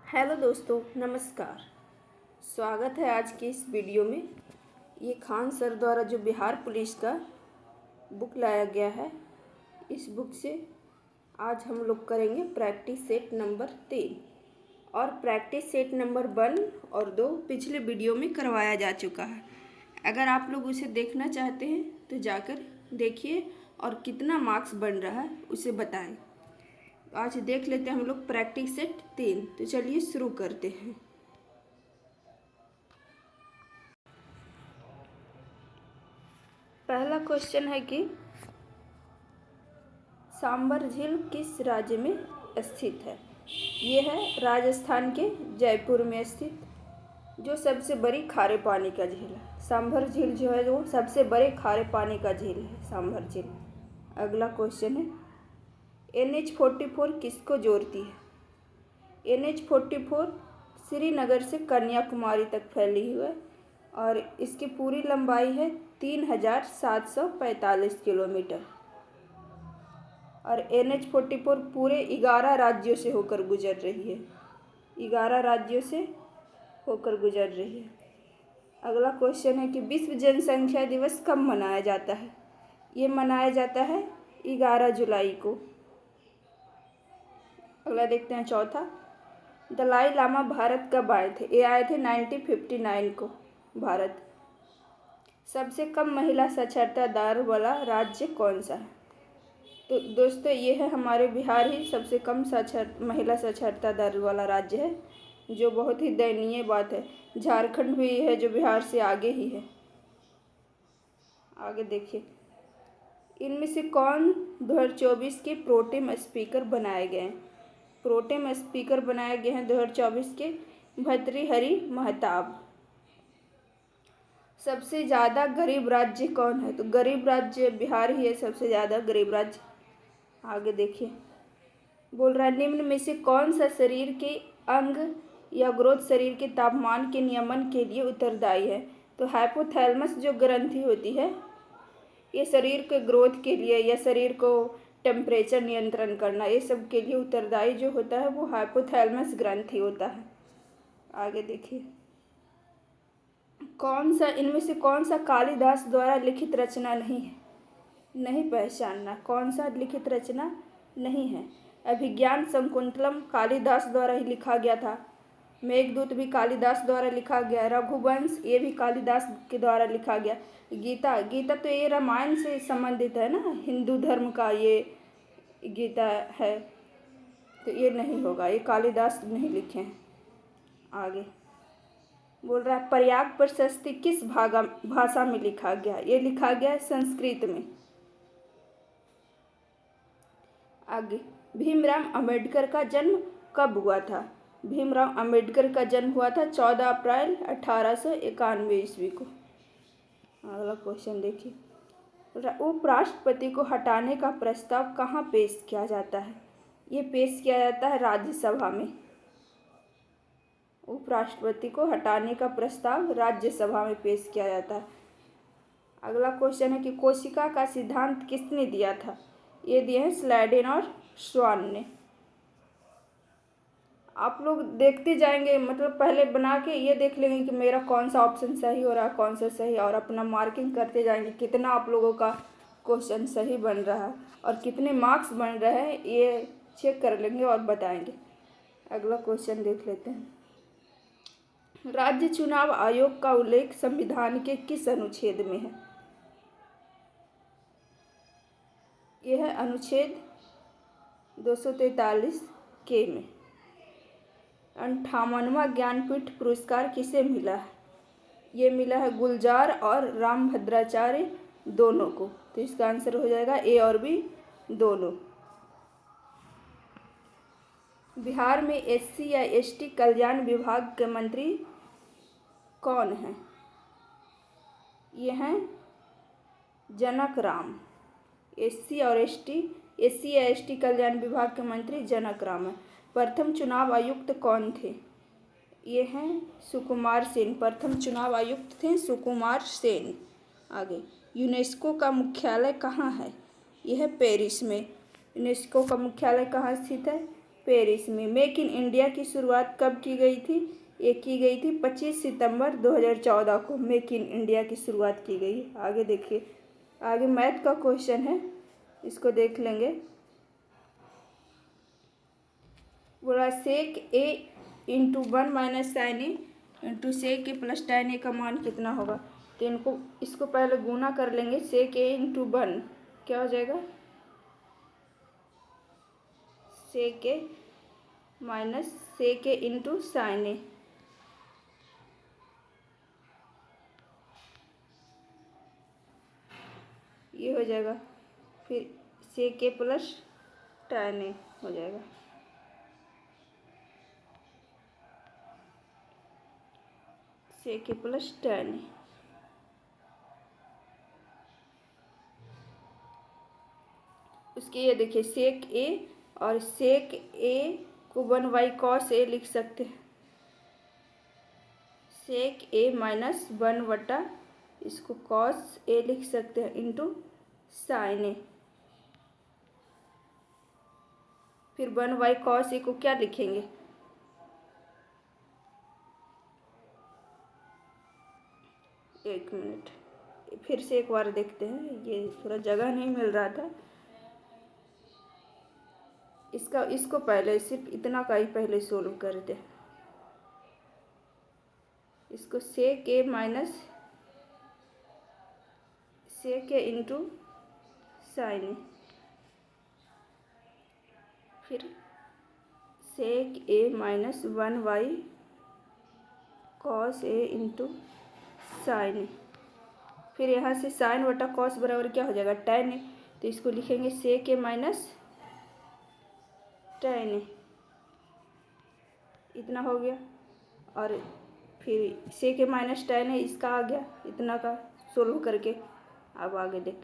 Hello दोस्तों, नमस्कार। स्वागत है आज की इस वीडियो में। ये खान सर द्वारा जो बिहार पुलिस का बुक लाया गया है, इस बुक से आज हम लोग करेंगे प्रैक्टिस सेट नंबर 3 और प्रैक्टिस सेट नंबर 1 और 2 पिछले वीडियो में करवाया जा चुका है। अगर आप लोग उसे देखना चाहते हैं तो जाकर देखिए और कितना मार्क्स बन रहा है उसे बताएं। आज देख लेते हैं हम लोग प्रैक्टिस सेट 3। तो चलिए शुरू करते हैं। पहला क्वेश्चन है कि सांबर झील किस राज्य में स्थित है। ये है राजस्थान के जयपुर में स्थित जो सबसे बड़ी खारे पानी का झील है। सांभर झील जो है वो सबसे बड़े खारे पानी का झील है, सांभर झील। अगला क्वेश्चन है NH-44 किसको जोड़ती है। NH-44 श्रीनगर से कन्याकुमारी तक फैली हुई है और इसकी पूरी लंबाई है 3745 किलोमीटर और NH-44 पूरे 11 राज्यों से होकर गुजर रही है। 11 राज्यों से होकर गुजर रही है। अगला क्वेश्चन है कि विश्व जनसंख्या दिवस कब मनाया जाता है। ये मनाया जाता है 11 जुलाई को। अगला देखते हैं चौथा, दलाई लामा भारत कब आए थे। ये आए थे 1959 को भारत। सबसे कम महिला साक्षरता दर वाला राज्य कौन सा है। तो दोस्तों ये है हमारे बिहार ही सबसे कम महिला साक्षरता दर वाला राज्य है, जो बहुत ही दयनीय बात है। झारखंड भी है जो बिहार से आगे ही है। आगे देखिए, इनमें से कौन 2024 के प्रोटेम स्पीकर बनाए गए हैं। प्रोटेम स्पीकर बनाए गए हैं 2024 के भर्तृहरि महताब। सबसे ज़्यादा गरीब राज्य कौन है। तो गरीब राज्य बिहार ही है, सबसे ज़्यादा गरीब राज्य। आगे देखिए, बोल रहा है निम्न में से कौन सा शरीर के अंग या ग्रोथ शरीर के तापमान के नियमन के लिए उत्तरदायी है। तो हाइपोथैलेमस जो ग्रंथि होती है, ये शरीर के ग्रोथ के लिए या शरीर को टेम्परेचर नियंत्रण करना, ये सब के लिए उत्तरदायी जो होता है वो हाइपोथैलेमस ग्रंथि होता है। आगे देखिए, इनमें से कौन सा कालिदास द्वारा लिखित रचना नहीं है। नहीं पहचानना, कौन सा लिखित रचना नहीं है। अभिज्ञान शकुंतलम कालिदास द्वारा ही लिखा गया था। मेघदूत भी कालिदास द्वारा लिखा गया। रघुवंश ये भी कालिदास के द्वारा लिखा गया। गीता तो ये रामायण से संबंधित है ना, हिंदू धर्म का ये गीता है, तो ये नहीं होगा, ये कालिदास नहीं लिखे हैं। आगे बोल रहा है प्रयाग प्रशस्ति किस भाषा में लिखा गया। ये लिखा गया है संस्कृत में। आगे, भीमराव अंबेडकर का जन्म कब हुआ था। भीमराव अंबेडकर का जन्म हुआ था 14 अप्रैल 1891 ईस्वी को। अगला क्वेश्चन देखिए, उपराष्ट्रपति को हटाने का प्रस्ताव कहाँ पेश किया जाता है। ये पेश किया जाता है राज्यसभा में। उपराष्ट्रपति को हटाने का प्रस्ताव राज्यसभा में पेश किया जाता है। अगला क्वेश्चन है कि कोशिका का सिद्धांत किसने दिया था। ये दिए हैं स्लाइडेन और स्वान ने। आप लोग देखते जाएंगे, मतलब पहले बना के ये देख लेंगे कि मेरा कौन सा ऑप्शन सही हो रहा है, कौन सा सही, और अपना मार्किंग करते जाएंगे कितना आप लोगों का क्वेश्चन सही बन रहा है और कितने मार्क्स बन रहे हैं, ये चेक कर लेंगे और बताएंगे। अगला क्वेश्चन देख लेते हैं, राज्य चुनाव आयोग का उल्लेख संविधान के किस अनुच्छेद में है। यह है अनुच्छेद 243 के में। 58वां ज्ञानपीठ पुरस्कार किसे मिला है। ये मिला है गुलजार और रामभद्राचार्य दोनों को। तो इसका आंसर हो जाएगा ए और बी दोनों। बिहार में SC या ST कल्याण विभाग के मंत्री कौन हैं। ये हैं जनक राम। SC या ST कल्याण विभाग के मंत्री जनक राम है। प्रथम चुनाव आयुक्त कौन थे। ये हैं सुकुमार सेन। प्रथम चुनाव आयुक्त थे सुकुमार सेन। आगे, यूनेस्को का मुख्यालय कहाँ है। यह है पेरिस में। यूनेस्को का मुख्यालय कहाँ स्थित है। पेरिस में। मेक इन इंडिया की शुरुआत कब की गई थी? ये की गई थी 25 सितंबर 2014 को मेक इन इंडिया की शुरुआत की गई। आगे देखिए, आगे मैथ का क्वेश्चन है, इसको देख लेंगे। बोला सेक ए into 1 minus sign A into sec A plus tan ए का मान कितना होगा? तो इसको पहले गुना कर लेंगे। सेक ए इंटू 1 क्या हो जाएगा? सेक A minus sec A into sine ए, ये हो जाएगा। फिर सेक ए प्लस tan ए हो जाएगा। सेक ए प्लस tan ए, उसके ये देखिए सेक ए और सेक ए को 1 cos ए लिख सकते हैं। सेक ए माइनस 1 बटा इसको cos ए लिख सकते हैं इंटू साइन ए। फिर 1 cos ए को क्या लिखेंगे? एक मिनट, फिर से एक बार देखते हैं, ये थोड़ा जगह नहीं मिल रहा था। इसको पहले सिर्फ इतना का ही पहले सोल्व करते हैं। इसको सेक A minus sec A into sine ए, फिर सेक A minus 1 cos A into sine ए। फिर यहाँ से साइन बटा कॉस बराबर क्या हो जाएगा? tan ए। तो इसको लिखेंगे सेक ए माइनस tan ए, इतना हो गया। और फिर सेक ए माइनस tan ए इसका आ गया, इतना का सोल्व करके। अब आगे देख,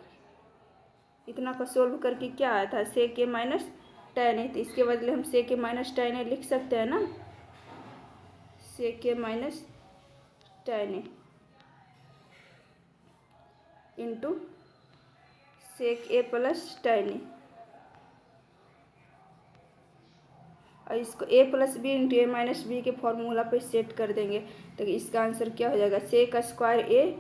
इतना का सोल्व करके क्या आया था? सेक ए माइनस tan ए। तो इसके बदले हम सेक ए माइनस tan ए लिख सकते हैं ना, sec A minus tan A into sec A plus tan A. और इसको a plus B into A minus B के फॉर्मूला पे सेट कर देंगे। तो इसका आंसर क्या हो जाएगा? Sec square A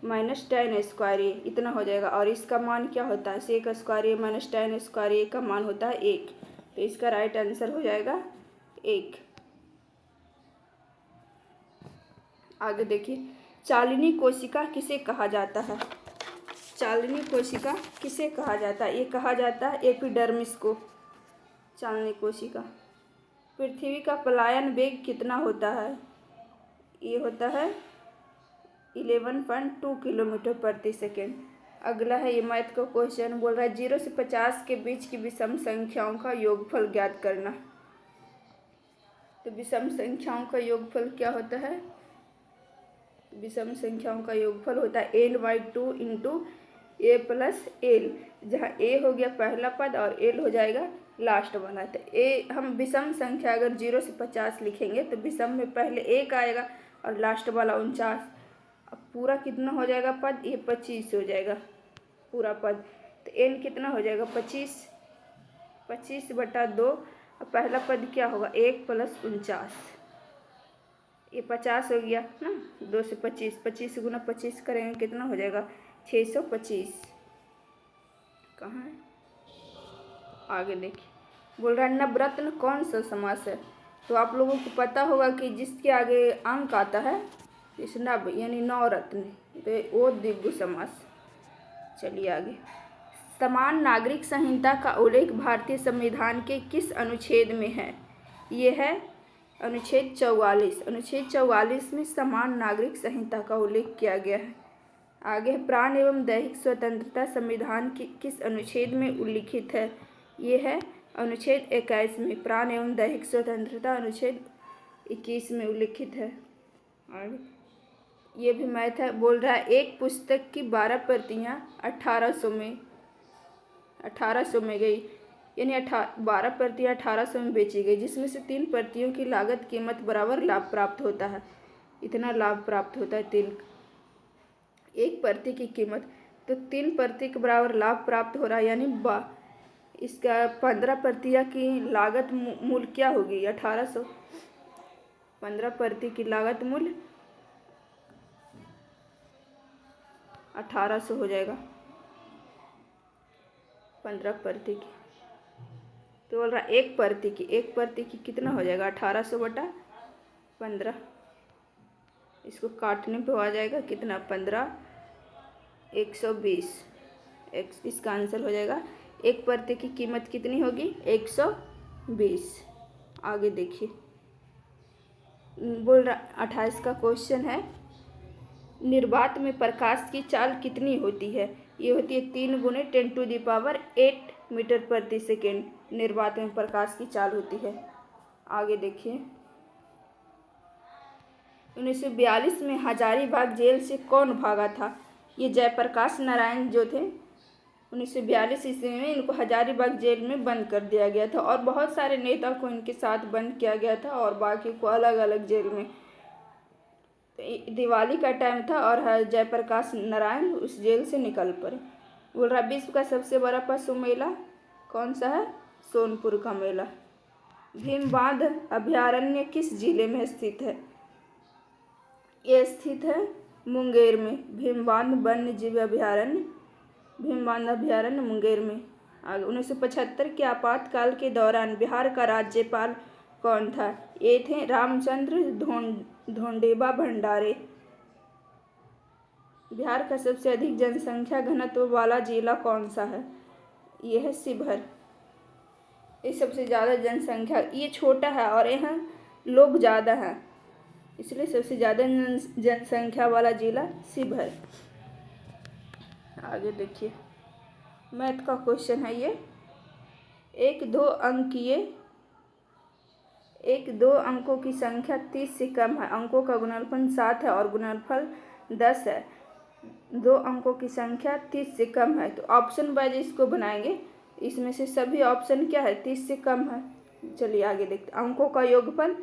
minus tan square A, इतना हो जाएगा। और इसका मान क्या होता है? Sec square A minus tan square A का मान होता है 1। तो इसका राइट आंसर हो जाएगा 1। आगे देखिए, चालिनी कोशिका किसे कहा जाता है? चालिनी कोशिका किसे कहा जाता है? ये कहा जाता है एपिडर्मिस को, चालिनी कोशिका। पृथ्वी का पलायन वेग कितना होता है? ये होता है 11.2 किलोमीटर प्रति सेकेंड। अगला है ये मैथ का क्वेश्चन, बोल रहा है 0 से 50 के बीच की विषम संख्याओं का योगफल ज्ञात करना। तो विषम संख्याओं का योगफल क्या होता है? विषम संख्याओं का योगफल होता है l/2 इंटू ए प्लस एल, जहाँ ए हो गया पहला पद और एल हो जाएगा लास्ट वाला। तो ए, हम विषम संख्या अगर 0 से 50 लिखेंगे तो विषम में पहले 1 आएगा और लास्ट वाला 49। अब पूरा कितना हो जाएगा पद? ये 25 हो जाएगा पूरा पद। तो एन कितना हो जाएगा? 25 बटा 2। अब पहला पद क्या होगा? 1 प्लस 49, ये 50 हो गया ना। 2 से 25 गुना 25 करेंगे कितना हो जाएगा? 625। कहाँ है? आगे देखिए, बोल रहा है नवरत्न कौन सा समास है? तो आप लोगों को पता होगा कि जिसके आगे अंक आता है इस नव यानी नवरत्न, तो वो द्विगु समास। चलिए आगे, समान नागरिक संहिता का उल्लेख भारतीय संविधान के किस अनुच्छेद में है? ये है अनुच्छेद 44। अनुच्छेद 44 में समान नागरिक संहिता का उल्लेख किया गया है। आगे प्राण एवं दैहिक स्वतंत्रता संविधान की किस अनुच्छेद में उल्लिखित है? ये है अनुच्छेद 21 में। प्राण एवं दैहिक स्वतंत्रता अनुच्छेद 21 में उल्लिखित है। आगे ये भी मैथ है, बोल रहा है एक पुस्तक की 12 प्रतियाँ 1800 में गई, यानी 12 प्रतियाँ 1800 में बेची गई, जिसमें से 3 प्रतियों की लागत कीमत बराबर लाभ प्राप्त होता है। इतना लाभ प्राप्त होता है 3, एक प्रति की कीमत, तो 3 प्रति के बराबर लाभ प्राप्त हो रहा है, यानी इसका 15 प्रतिया की लागत मूल्य क्या होगी? 1800। 15 प्रति की लागत मूल्य 1800 हो जाएगा 15 प्रति की। तो बोल रहा एक प्रति की कितना हो जाएगा? 1800 बटा 15। इसको काटने पे आ जाएगा कितना? 15 120। इसका आंसर हो जाएगा एक प्रति की कीमत कितनी होगी? 120। आगे देखिए, बोल रहा 28 का क्वेश्चन है, निर्वात में प्रकाश की चाल कितनी होती है? ये होती है 3 × 10⁸ मीटर प्रति सेकेंड निर्वात में प्रकाश की चाल होती है। आगे देखिए, 1942 में हजारीबाग जेल से कौन भागा था? ये जयप्रकाश नारायण जो थे, 1942 ईस्वी में इनको हजारीबाग जेल में बंद कर दिया गया था और बहुत सारे नेता को इनके साथ बंद किया गया था और बाकी को अलग अलग जेल में। दिवाली का टाइम था और जयप्रकाश नारायण उस जेल से निकल पड़े। बोल रहा विश्व का सबसे बड़ा पशु मेला कौन सा है? सोनपुर का मेला। भीमबांध अभयारण्य किस जिले में स्थित है? ये स्थित है मुंगेर में। भीमबांध वन्य जीव अभयारण्य, भीमबांध अभयारण्य मुंगेर में। आगे 1975 के आपातकाल के दौरान बिहार का राज्यपाल कौन था? ये थे रामचंद्र धोंडेबा भंडारे। बिहार का सबसे अधिक जनसंख्या घनत्व वाला जिला कौन सा है? ये है शिवहर। ये सबसे ज़्यादा जनसंख्या, ये छोटा है और यहाँ लोग ज़्यादा हैं, इसलिए सबसे ज़्यादा जनसंख्या वाला जिला शिवहर। आगे देखिए, मैथ का क्वेश्चन है ये। एक दो अंकों की संख्या 30 से कम है, अंकों का गुणनफल 7 है और गुणनफल 10 है। 2 अंकों की संख्या 30 से कम है, तो ऑप्शन वाइज इसको बनाएंगे। इसमें से सभी ऑप्शन क्या है? 30 से कम है। चलिए आगे देखते। अंकों का योगफल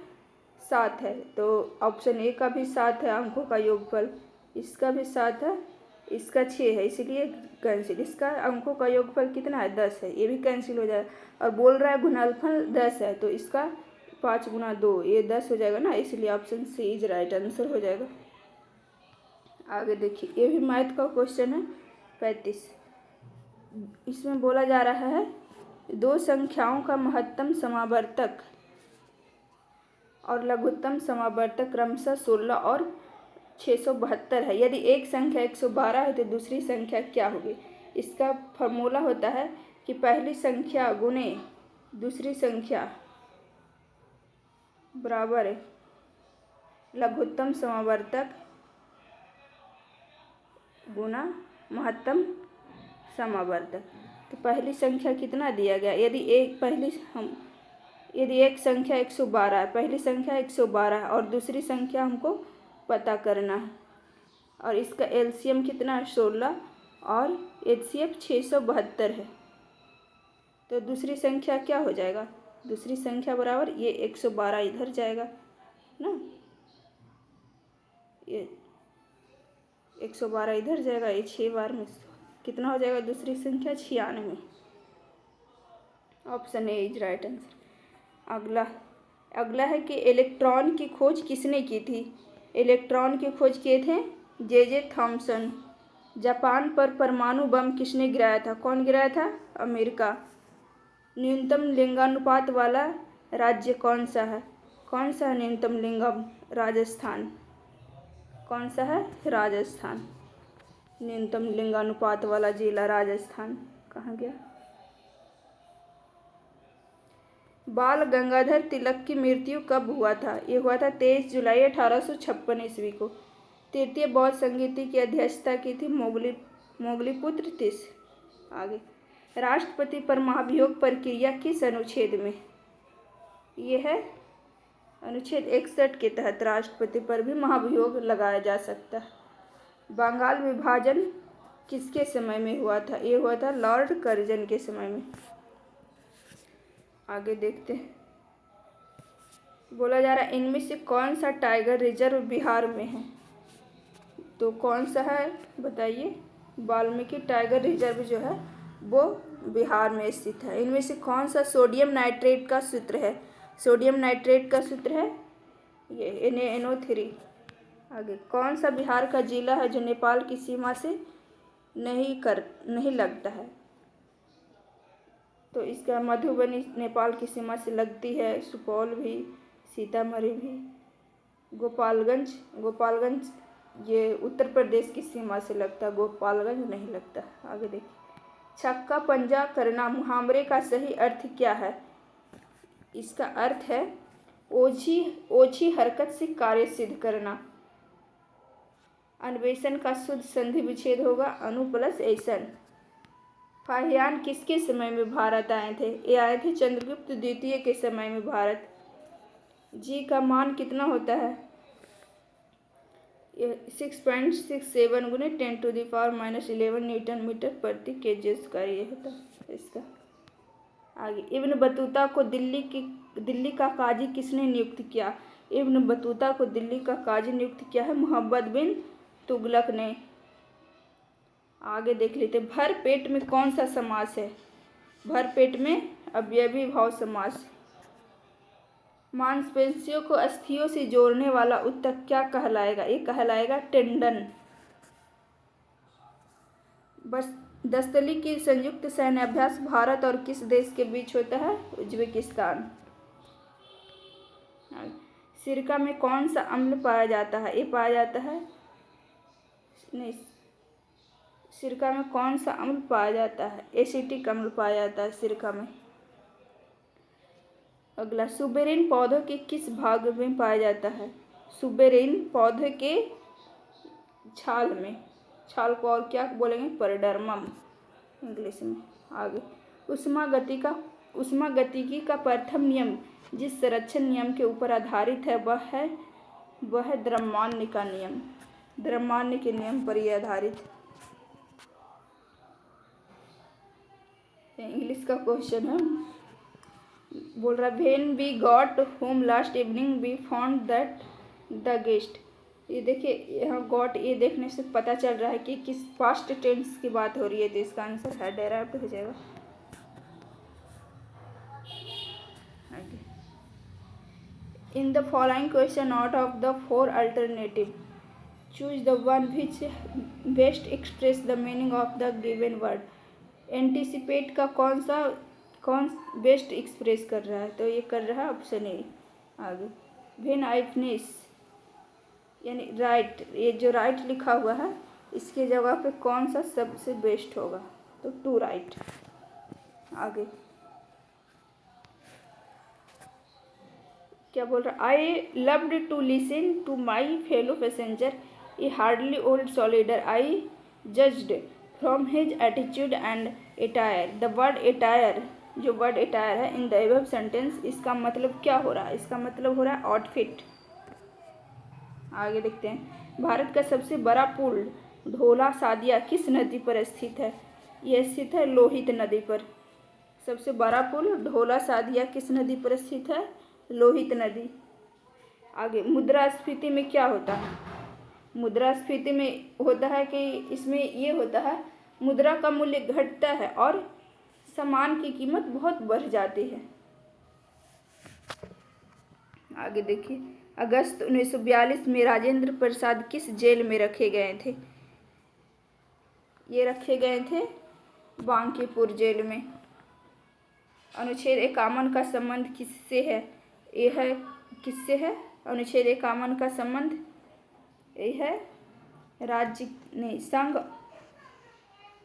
7 है, तो ऑप्शन ए का भी 7 है अंकों का योगफल, इसका भी 7 है, इसका 6 है, इसलिए कैंसिल। इसका अंकों का योगफल कितना है? 10 है, ये भी कैंसिल हो जाएगा। और बोल रहा है गुणनफल 10 है, तो इसका 5 × 2 ये 10 हो जाएगा ना, इसलिए option C is right answer हो जाएगा। आगे देखिए, ये भी मैथ का क्वेश्चन है 35। इसमें बोला जा रहा है 2 संख्याओं का महत्तम समावर्तक और लघुत्तम समावर्तक क्रमशः 16 और 672 है। यदि एक संख्या 112 है तो दूसरी संख्या क्या होगी? इसका फॉर्मूला होता है कि पहली संख्या गुणे दूसरी संख्या बराबर है लघुत्तम समावर्तक गुना महत्तम समावर्तक। तो पहली संख्या कितना दिया गया? यदि एक संख्या 112 है, पहली संख्या 112 है और दूसरी संख्या हमको पता करना है, और इसका एलसीएम कितना है? 16 और एचसीएफ 672 है। तो दूसरी संख्या क्या हो जाएगा? दूसरी संख्या बराबर ये 112 इधर जाएगा ना, ये 112 इधर जाएगा, ये 6 बार में कितना हो जाएगा? दूसरी संख्या 96। Option A is right answer. अगला है कि इलेक्ट्रॉन की खोज किसने की थी? इलेक्ट्रॉन की खोज किए थे जे थॉमसन। जापान पर परमाणु बम किसने गिराया था? कौन गिराया था? अमेरिका। न्यूनतम लिंगानुपात वाला राज्य कौन सा है? कौन सा है न्यूनतम लिंगम? राजस्थान। कौन सा है? राजस्थान। न्यूनतम लिंगानुपात वाला जिला राजस्थान। कहाँ गया? बाल गंगाधर तिलक की मृत्यु कब हुआ था? ये हुआ था 23 जुलाई 1856 ईस्वी को। तृतीय बौद्ध संगीति की अध्यक्षता की थी मोगलीपुत्र तीसरे। आगे, राष्ट्रपति पर महाभियोग प्रक्रिया किस अनुच्छेद में? ये है अनुच्छेद 61 के तहत राष्ट्रपति पर भी महाभियोग लगाया जा सकता है। बंगाल विभाजन किसके समय में हुआ था? ये हुआ था लॉर्ड कर्जन के समय में। आगे देखते हैं, बोला जा रहा है इनमें से कौन सा टाइगर रिजर्व बिहार में है? तो कौन सा है बताइए? वाल्मीकि टाइगर रिजर्व जो है वो बिहार में स्थित है। इनमें से कौन सा सोडियम नाइट्रेट का सूत्र है? सोडियम नाइट्रेट का सूत्र है ये NaNO3। आगे, कौन सा बिहार का जिला है जो नेपाल की सीमा से नहीं लगता है? तो इसका मधुबनी नेपाल की सीमा से लगती है, सुपौल भी, सीतामढ़ी भी, गोपालगंज ये उत्तर प्रदेश की सीमा से लगता है, गोपालगंज नहीं लगता। आगे देखिए, छक्का पंजा करना मुहावरे का सही अर्थ क्या है? इसका अर्थ है ओछी हरकत से कार्य सिद्ध करना। अन्वेषण का शुद्ध संधि विच्छेद होगा अनु प्लस ऐसन। फाहियान किसके समय में भारत आए थे? ये आए थे चंद्रगुप्त द्वितीय के समय में भारत। जी का मान कितना होता है? ये 6.67 गुने 10⁻⁻11 न्यूटन मीटर प्रति केजी स्क्वायर ये होता है इसका। आगे, इब्न बतूता को दिल्ली का काजी किसने नियुक्त किया? इब्न बतूता को दिल्ली का काजी नियुक्त किया है मोहम्मद बिन तुगलक ने। आगे देख लेते, भर पेट में कौन सा समास है? भर पेट में अव्ययी भाव समास। मांसपेशियों को अस्थियों से जोड़ने वाला ऊतक क्या कहलाएगा? ये कहलाएगा टेंडन। बस दस्तली की संयुक्त सैन्य अभ्यास भारत और किस देश के बीच होता है? उज्बेकिस्तान। सिरका में कौन सा अम्ल पाया जाता है? ये पाया जाता है नहीं, सिरका में कौन सा अम्ल पाया जाता है? एसिटिक अम्ल पाया जाता है सिरका में। अगला, सुबेरिन पौधों के किस भाग में पाया जाता है? सुबेरिन पौधे के छाल में। छाल को और क्या बोलेंगे? परडर्मम इंग्लिश में। आगे, उष्मागतिकी का प्रथम नियम जिस संरक्षण नियम के ऊपर आधारित है वह है द्रव्यमान का नियम। द्रव्यमान के नियम पर यह आधारित। इंग्लिश का क्वेश्चन है, बोल रहा when we got home last evening we found that the guest. ये देखिए यहाँ गॉट, ये देखने से पता चल रहा है कि किस पास्ट टेंस की बात हो रही है, तो इसका आंसर है डेराइव्ड हो जाएगा। In the following question out of the 4 alternative choose the one which best express the meaning of the given word. Anticipate का कौन बेस्ट एक्सप्रेस कर रहा है? तो ये कर रहा है ऑप्शन ए। आगे, व्हेन आइटनेस यानी राइट, ये जो राइट लिखा हुआ है इसके जगह पे कौन सा सबसे बेस्ट होगा? तो टू राइट। आगे क्या बोल रहा है? I loved to listen to my fellow passenger a hardly old soldier I judged from his attitude and attire. The word attire, जो वर्ड एटायर है इन द एबव सेंटेंस, इसका मतलब क्या हो रहा है? इसका मतलब हो रहा है आउटफिट। आगे देखते हैं, भारत का सबसे बड़ा पुल ढोला सादिया किस नदी पर स्थित है? यह स्थित है लोहित नदी पर। सबसे बड़ा पुल ढोला सादिया किस नदी पर स्थित है? लोहित नदी। आगे, मुद्रास्फीति में क्या होता है? मुद्रास्फीति में होता है कि इसमें ये होता है मुद्रा का मूल्य घटता है और सामान की कीमत बहुत बढ़ जाती है। आगे देखिए, अगस्त 1942 में राजेंद्र प्रसाद किस जेल में रखे गए थे? ये रखे गए थे बांकीपुर जेल में। अनुच्छेद 51 का संबंध किससे है? यह है किससे है? अनुच्छेद 51 का संबंध यह है राज्य नहीं संघ,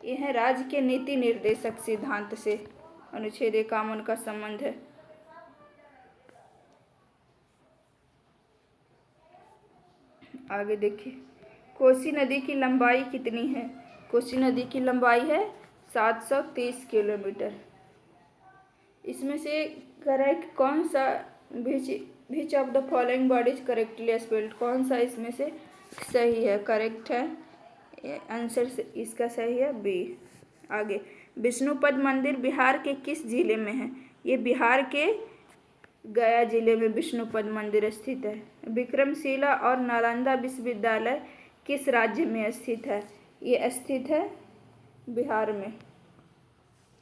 यह है राज्य के नीति निर्देशक सिद्धांत से अनुच्छेद 51 का संबंध है। आगे देखिए, कोसी नदी की लंबाई कितनी है? कोसी नदी की लंबाई है 730 किलोमीटर। इसमें से करेक्ट कौन सा which of the following word is correctly spelled? कौन सा इसमें से सही है, करेक्ट है? आंसर इसका सही है बी। आगे, विष्णुपद मंदिर बिहार के किस जिले में है? ये बिहार के गया जिले में विष्णुपद मंदिर स्थित है। विक्रमशिला और नालंदा विश्वविद्यालय किस राज्य में स्थित है? ये स्थित है बिहार में।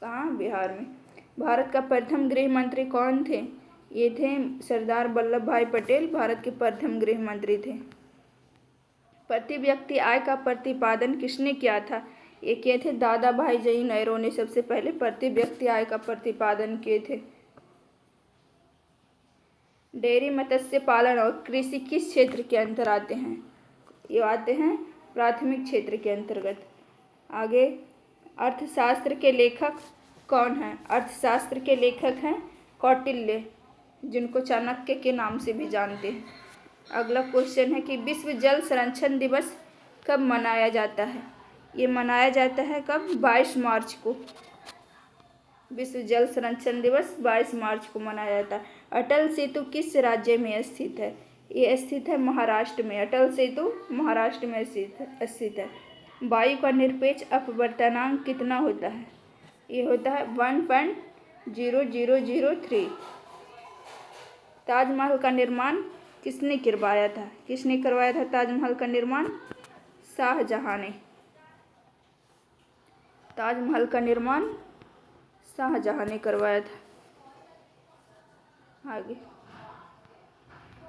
कहाँ? बिहार में। भारत का प्रथम गृह मंत्री कौन थे? ये थे सरदार वल्लभ भाई पटेल, भारत के प्रथम गृह मंत्री थे। प्रति व्यक्ति आय का प्रतिपादन किसने किया था? ये किए थे दादा भाई जई नेहरू ने सबसे पहले प्रति व्यक्ति आय का प्रतिपादन किए थे। डेयरी, मत्स्य पालन और कृषि किस क्षेत्र के अंतर आते हैं? ये आते हैं प्राथमिक क्षेत्र के अंतर्गत। आगे, अर्थशास्त्र के लेखक कौन हैं? अर्थशास्त्र के लेखक हैं कौटिल्य, जिनको चाणक्य के नाम से भी जानते हैं। अगला क्वेश्चन है कि विश्व जल संरक्षण दिवस कब मनाया जाता है? ये मनाया जाता है कब? 22 मार्च को। विश्व जल संरक्षण दिवस 22 मार्च को मनाया जाता है। अटल सेतु किस राज्य में स्थित है? ये स्थित है महाराष्ट्र में। अटल सेतु महाराष्ट्र में स्थित है। वायु का निरपेक्ष अपवर्तनांक कितना होता है? ये होता है 1.0003। ताजमहल का निर्माण किसने करवाया था? किसने करवाया था ताजमहल का निर्माण? शाहजहां ने। ताजमहल का निर्माण शाहजहां ने करवाया था। आगे,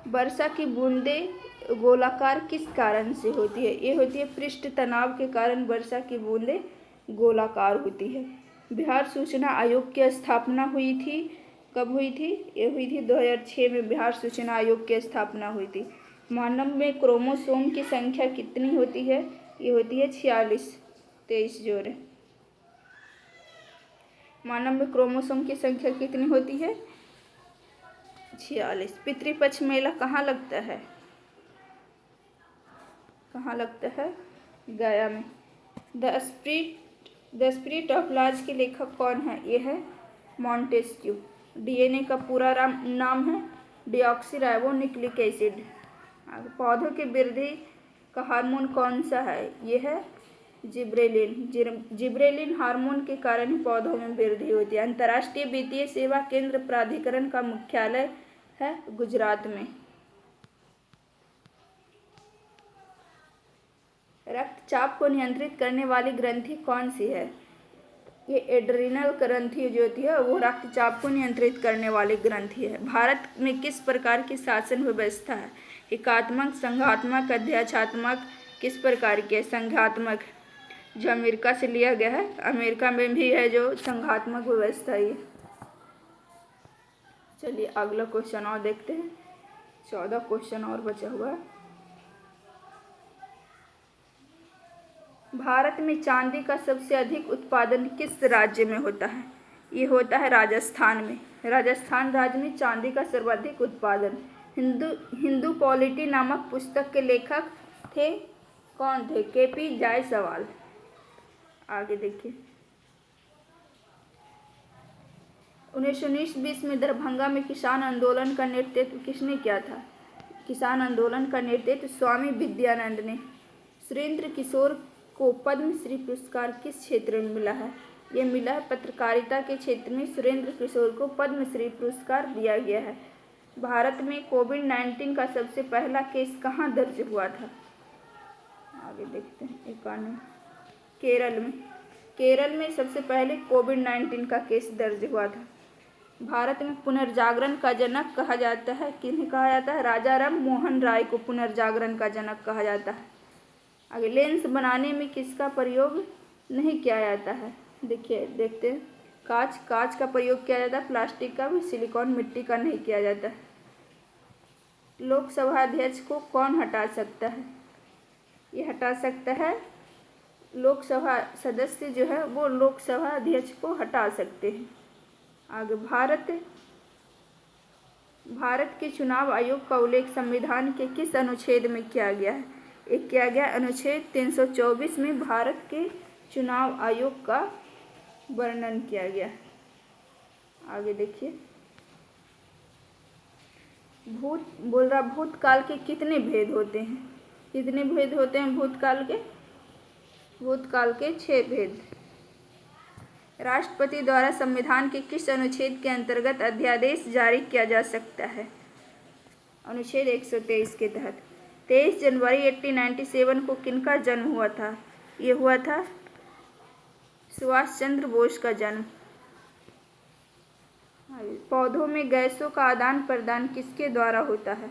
वर्षा की बूंदें गोलाकार किस कारण से होती है? ये होती है पृष्ठ तनाव के कारण वर्षा की बूंदें गोलाकार होती है। बिहार सूचना आयोग की स्थापना हुई थी, कब हुई थी? ये हुई थी 2006 में बिहार सूचना आयोग की स्थापना हुई थी। मानव में क्रोमोसोम की संख्या कितनी होती है? ये होती है 46। 23 जोड़े। मानव में क्रोमोसोम की संख्या कितनी होती है? 46। पितृपक्ष मेला कहाँ लगता है? कहाँ लगता है? गया में। द स्पिरिट ऑफ लॉज के लेखक कौन है? ये है मॉन्टेस्क्यू। डीएनए का पूरा नाम है डीऑक्सीराइबोन्यूक्लिक एसिड। पौधों की वृद्धि का हार्मोन कौन सा है? ये है जिब्रेलिन। जिब्रेलिन हार्मोन के कारण ही पौधों में वृद्धि होती है। अंतर्राष्ट्रीय वित्तीय सेवा केंद्र प्राधिकरण का मुख्यालय है गुजरात में। रक्तचाप को नियंत्रित करने वाली ग्रंथि कौन सी है? ये एड्रिनल ग्रंथि जो होती है वो रक्तचाप को नियंत्रित करने वाली ग्रंथि है। भारत में किस प्रकार की शासन व्यवस्था है? एकात्मक, संघात्मक, अध्यक्षात्मक? किस प्रकार की है? संघात्मक, जो अमेरिका से लिया गया है। अमेरिका में भी है जो संघात्मक व्यवस्था ही है। चलिए अगला क्वेश्चन और देखते हैं। 14 क्वेश्चन और बचा हुआ है। भारत में चांदी का सबसे अधिक उत्पादन किस राज्य में होता है? ये होता है राजस्थान में। राजस्थान राज्य में चांदी का सर्वाधिक उत्पादन। हिंदू पॉलिटी नामक पुस्तक के लेखक थे कौन थे? केपी जायसवाल। आगे देखिए, 1919-20 में दरभंगा में किसान आंदोलन का नेतृत्व किसने किया था? किसान आंदोलन का नेतृत्व स्वामी विद्यानंद ने। सुरेंद्र किशोर को पद्मश्री पुरस्कार किस क्षेत्र में मिला है? ये मिला है पत्रकारिता के क्षेत्र में। सुरेंद्र किशोर को पद्मश्री पुरस्कार दिया गया है। भारत में कोविड-19 का सबसे पहला केस कहाँ दर्ज हुआ था? आगे देखते हैं। 91 केरल में। केरल में सबसे पहले कोविड-19 का केस दर्ज हुआ था। भारत में पुनर्जागरण का जनक कहा जाता है, किन्हें कहा जाता है? राजा राम मोहन राय को पुनर्जागरण का जनक कहा जाता है। आगे, लेंस बनाने में किसका प्रयोग नहीं किया जाता है? देखिए देखते हैं। कांच का प्रयोग किया जाता है, प्लास्टिक का भी, सिलिकॉन मिट्टी का नहीं किया जाता है। लोकसभा अध्यक्ष को कौन हटा सकता है? ये हटा सकता है लोकसभा सदस्य जो है वो लोकसभा अध्यक्ष को हटा सकते हैं। आगे, भारत के चुनाव आयोग का उल्लेख संविधान के किस अनुच्छेद में किया गया है? एक किया गया अनुच्छेद 324 में भारत के चुनाव आयोग का वर्णन किया गया है। आगे देखिए, भूतकाल के कितने भेद होते हैं? कितने भेद होते हैं भूतकाल के? भूतकाल के 6 भेद। राष्ट्रपति द्वारा संविधान के किस अनुच्छेद के अंतर्गत अध्यादेश जारी किया जा सकता है? अनुच्छेद 123 के तहत। 23 जनवरी 1897 को किनका जन्म हुआ था? ये हुआ था सुभाष चंद्र बोस का जन्म। पौधों में गैसों का आदान प्रदान किसके द्वारा होता है?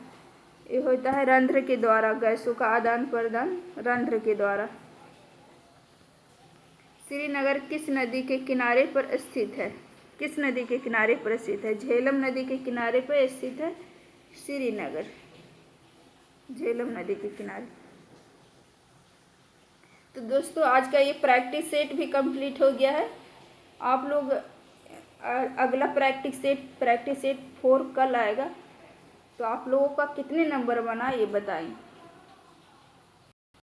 ये होता है रंध्र के द्वारा। गैसों का आदान प्रदान रंध्र के द्वारा। श्रीनगर किस नदी के किनारे पर स्थित है? किस नदी के किनारे पर स्थित है? झेलम नदी के किनारे पर स्थित है श्रीनगर। झेलम नदी के किनारे। तो दोस्तों आज का ये प्रैक्टिस सेट भी कंप्लीट हो गया है। आप लोग अगला प्रैक्टिस सेट 4 कल आएगा। तो आप लोगों का कितने नंबर बना ये बताएं।